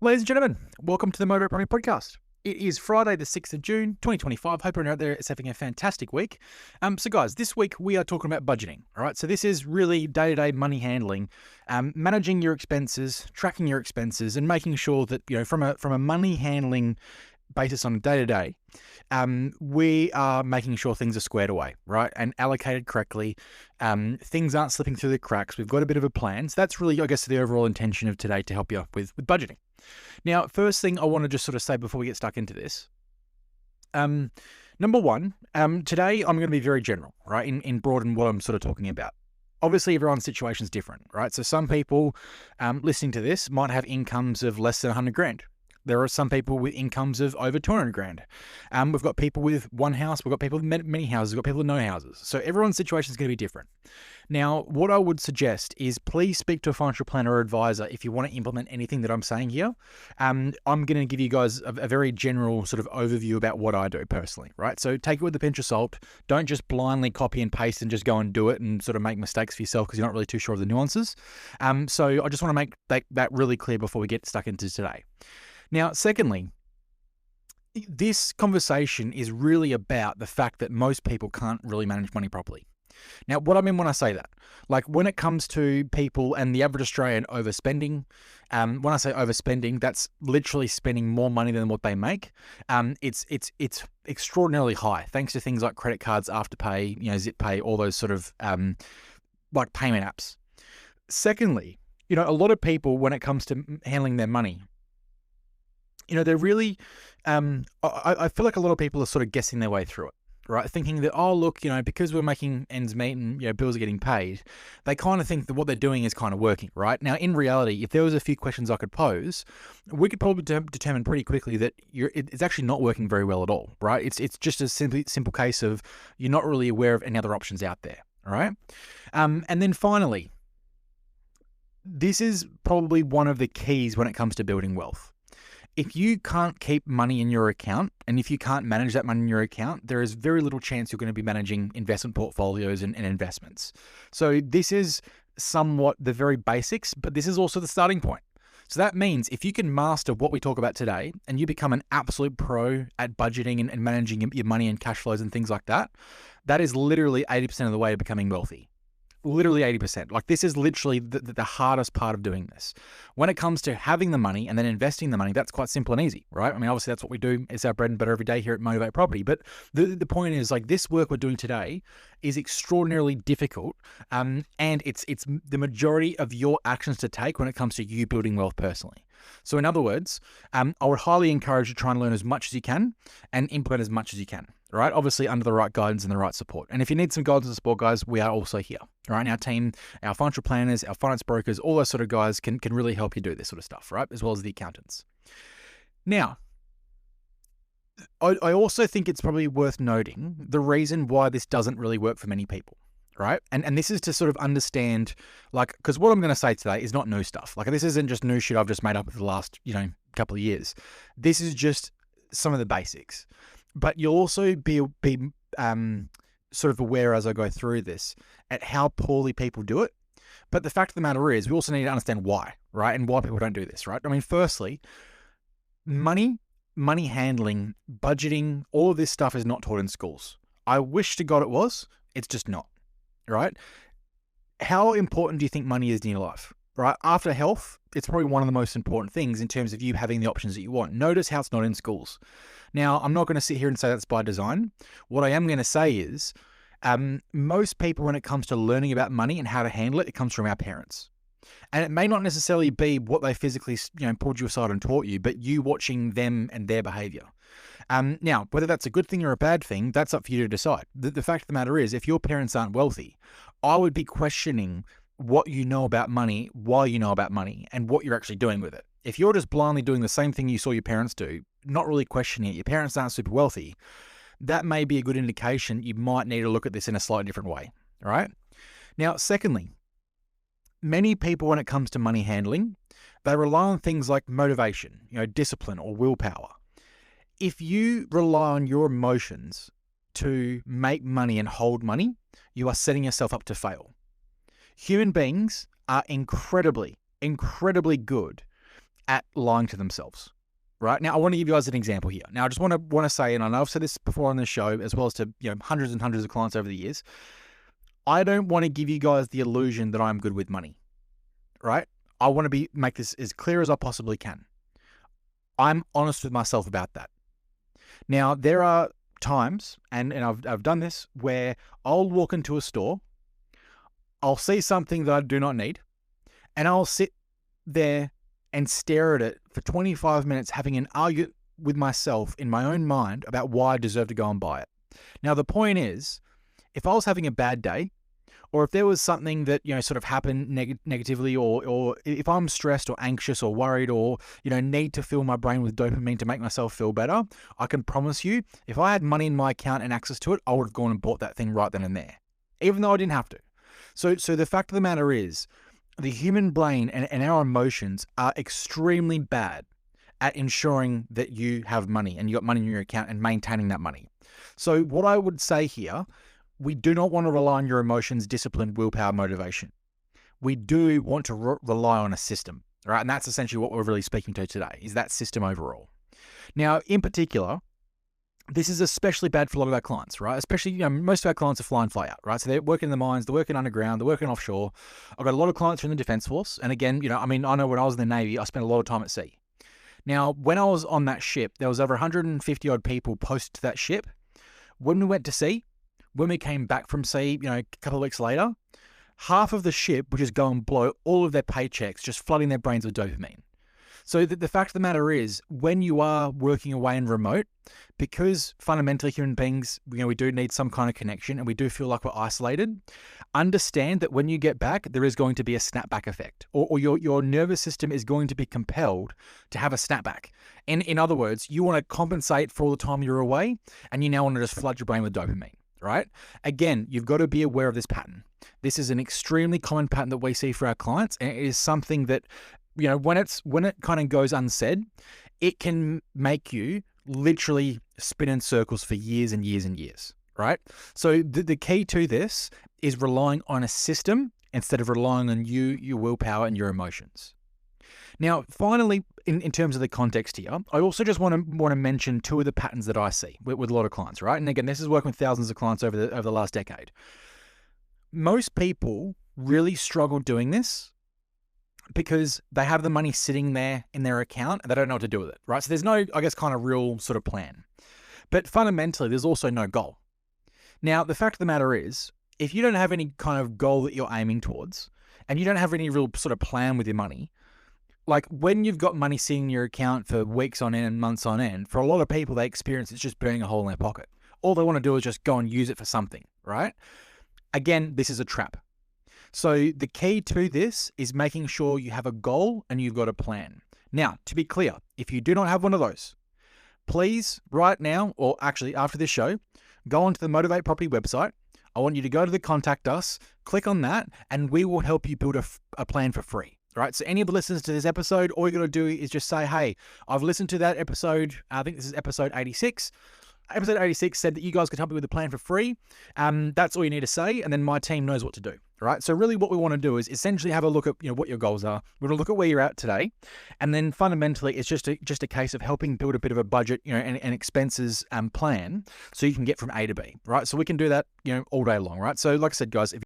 Ladies and gentlemen, welcome to the Motivate Property Podcast. It is Friday, the 6th of June, 2025. Hope everyone out there is having a fantastic week. So guys, this week we are talking about budgeting. All right, so this is really day-to-day money handling, managing your expenses, tracking your expenses, and making sure that, from a money handling basis on a day-to-day, we are making sure things are squared away, right, and allocated correctly. Things aren't slipping through the cracks. We've got a bit of a plan. So that's really, I guess, the overall intention of today to help you with budgeting. Now, first thing I want to just sort of say before we get stuck into this. Number one, today I'm going to be very general, right, in broad in what I'm sort of talking about. Obviously, everyone's situation is different, right? So some people listening to this might have incomes of less than 100 grand. There are some people with incomes of over 200 grand. We've got people with one house. We've got people with many houses. We've got people with no houses. So everyone's situation is going to be different. Now, what I would suggest is please speak to a financial planner or advisor if you want to implement anything that I'm saying here. I'm going to give you guys a very general sort of overview about what I do personally, right? So take it with a pinch of salt. Don't just blindly copy and paste and just go and do it and sort of make mistakes for yourself because you're not really too sure of the nuances. So I just want to make that really clear before we get stuck into today. Now, secondly, this conversation is really about the fact that most people can't really manage money properly. Now, what I mean when I say that, like when it comes to people and the average Australian overspending, when I say overspending, that's literally spending more money than what they make. It's extraordinarily high, thanks to things like credit cards, Afterpay, Zip Pay, all those sort of like payment apps. Secondly, a lot of people, when it comes to handling their money, they're really, I feel like a lot of people are sort of guessing their way through it, right? Thinking that, oh, look, because we're making ends meet and, bills are getting paid, they kind of think that what they're doing is kind of working, right? Now, in reality, if there was a few questions I could pose, we could probably determine pretty quickly that it's actually not working very well at all, right? It's just a simple case of you're not really aware of any other options out there, all right? And then finally, this is probably one of the keys when it comes to building wealth. If you can't keep money in your account and if you can't manage that money in your account, there is very little chance you're going to be managing investment portfolios and investments. So this is somewhat the very basics, but this is also the starting point. So that means if you can master what we talk about today and you become an absolute pro at budgeting and managing your money and cash flows and things like that, that is literally 80% of the way to becoming wealthy. Literally 80%. Like this is literally the hardest part of doing this. When it comes to having the money and then investing the money, that's quite simple and easy, right? I mean, obviously that's what we do. It's our bread and butter every day here at Motivate Property. But the point is, like, this work we're doing today is extraordinarily difficult, and it's the majority of your actions to take when it comes to you building wealth personally. So in other words, I would highly encourage you to try and learn as much as you can and implement as much as you can, right? Obviously under the right guidance and the right support. And if you need some guidance and support, guys, we are also here, right? And our team, our financial planners, our finance brokers, all those sort of guys can really help you do this sort of stuff, right? As well as the accountants. Now, I also think it's probably worth noting the reason why this doesn't really work for many people. Right. And this is to sort of understand, like, because what I'm going to say today is not new stuff. Like, this isn't just new shit I've just made up over the last, couple of years. This is just some of the basics. But you'll also be sort of aware as I go through this at how poorly people do it. But the fact of the matter is, we also need to understand why, right? And why people don't do this, right? I mean, firstly, money handling, budgeting, all of this stuff is not taught in schools. I wish to God it was. It's just not. Right? How important do you think money is in your life? Right? After health, it's probably one of the most important things in terms of you having the options that you want. Notice how it's not in schools. Now, I'm not going to sit here and say that's by design. What I am going to say is most people, when it comes to learning about money and how to handle it, it comes from our parents. And it may not necessarily be what they physically, pulled you aside and taught you, but you watching them and their behavior. Now, whether that's a good thing or a bad thing, that's up for you to decide. The fact of the matter is, if your parents aren't wealthy, I would be questioning what you know about money, why you know about money, and what you're actually doing with it. If you're just blindly doing the same thing you saw your parents do, not really questioning it, your parents aren't super wealthy, that may be a good indication you might need to look at this in a slightly different way, all right? Now, secondly, many people, when it comes to money handling, they rely on things like motivation, discipline or willpower. If you rely on your emotions to make money and hold money, you are setting yourself up to fail. Human beings are incredibly good at lying to themselves. Right now, I want to give you guys an example here. Now, I just want to say, and I know I've said this before on the show, as well as to hundreds and hundreds of clients over the years. I don't want to give you guys the illusion that I'm good with money, right? I want to make this as clear as I possibly can. I'm honest with myself about that. Now, there are times, and I've done this, where I'll walk into a store, I'll see something that I do not need, and I'll sit there and stare at it for 25 minutes, having an argument with myself in my own mind about why I deserve to go and buy it. Now, the point is, if I was having a bad day, or if there was something that, sort of happened negatively, or if I'm stressed or anxious or worried or, need to fill my brain with dopamine to make myself feel better, I can promise you, if I had money in my account and access to it, I would have gone and bought that thing right then and there, even though I didn't have to. So the fact of the matter is, the human brain and our emotions are extremely bad at ensuring that you have money and you got money in your account and maintaining that money. So what I would say here, we do not want to rely on your emotions, discipline, willpower, motivation. We do want to rely on a system, right? And that's essentially what we're really speaking to today, is that system overall. Now, in particular, this is especially bad for a lot of our clients, right? Especially, most of our clients are fly in, fly out, right? So they're working in the mines, they're working underground, they're working offshore. I've got a lot of clients from the Defence Force. And again, I know when I was in the Navy, I spent a lot of time at sea. Now, when I was on that ship, there was over 150 odd people posted to that ship. When we went to sea, when we came back from sea, a couple of weeks later, half of the ship would just go and blow all of their paychecks, just flooding their brains with dopamine. So the fact of the matter is, when you are working away and remote, because fundamentally human beings, we do need some kind of connection and we do feel like we're isolated, understand that when you get back, there is going to be a snapback effect, or your nervous system is going to be compelled to have a snapback. In other words, you want to compensate for all the time you're away, and you now want to just flood your brain with dopamine, right? Again, you've got to be aware of this pattern. This is an extremely common pattern that we see for our clients, and it is something that, when it kind of goes unsaid, it can make you literally spin in circles for years and years and years, right? So the key to this is relying on a system instead of relying on your willpower and your emotions. Now, finally, in terms of the context here, I also just want to mention two of the patterns that I see with a lot of clients, right? And again, this is working with thousands of clients over the last decade. Most people really struggle doing this because they have the money sitting there in their account and they don't know what to do with it, right? So there's no, kind of real sort of plan. But fundamentally, there's also no goal. Now, the fact of the matter is, if you don't have any kind of goal that you're aiming towards, and you don't have any real sort of plan with your money, like when you've got money sitting in your account for weeks on end and months on end, for a lot of people, they experience it's just burning a hole in their pocket. All they want to do is just go and use it for something, right? Again, this is a trap. So the key to this is making sure you have a goal and you've got a plan. Now, to be clear, if you do not have one of those, please right now, or actually after this show, go onto the Motivate Property website. I want you to go to the Contact Us, click on that, and we will help you build a plan for free. Right? So any of the listeners to this episode, all you got to do is just say, hey, I've listened to that episode. I think this is episode 86. Episode 86 said that you guys could help me with a plan for free. That's all you need to say, and then my team knows what to do. Right? So really what we want to do is essentially have a look at what your goals are. We're going to look at where you're at today, and then fundamentally it's just a case of helping build a bit of a budget, and expenses plan so you can get from A to B. Right? So we can do that, all day long. Right? So like I said, guys, if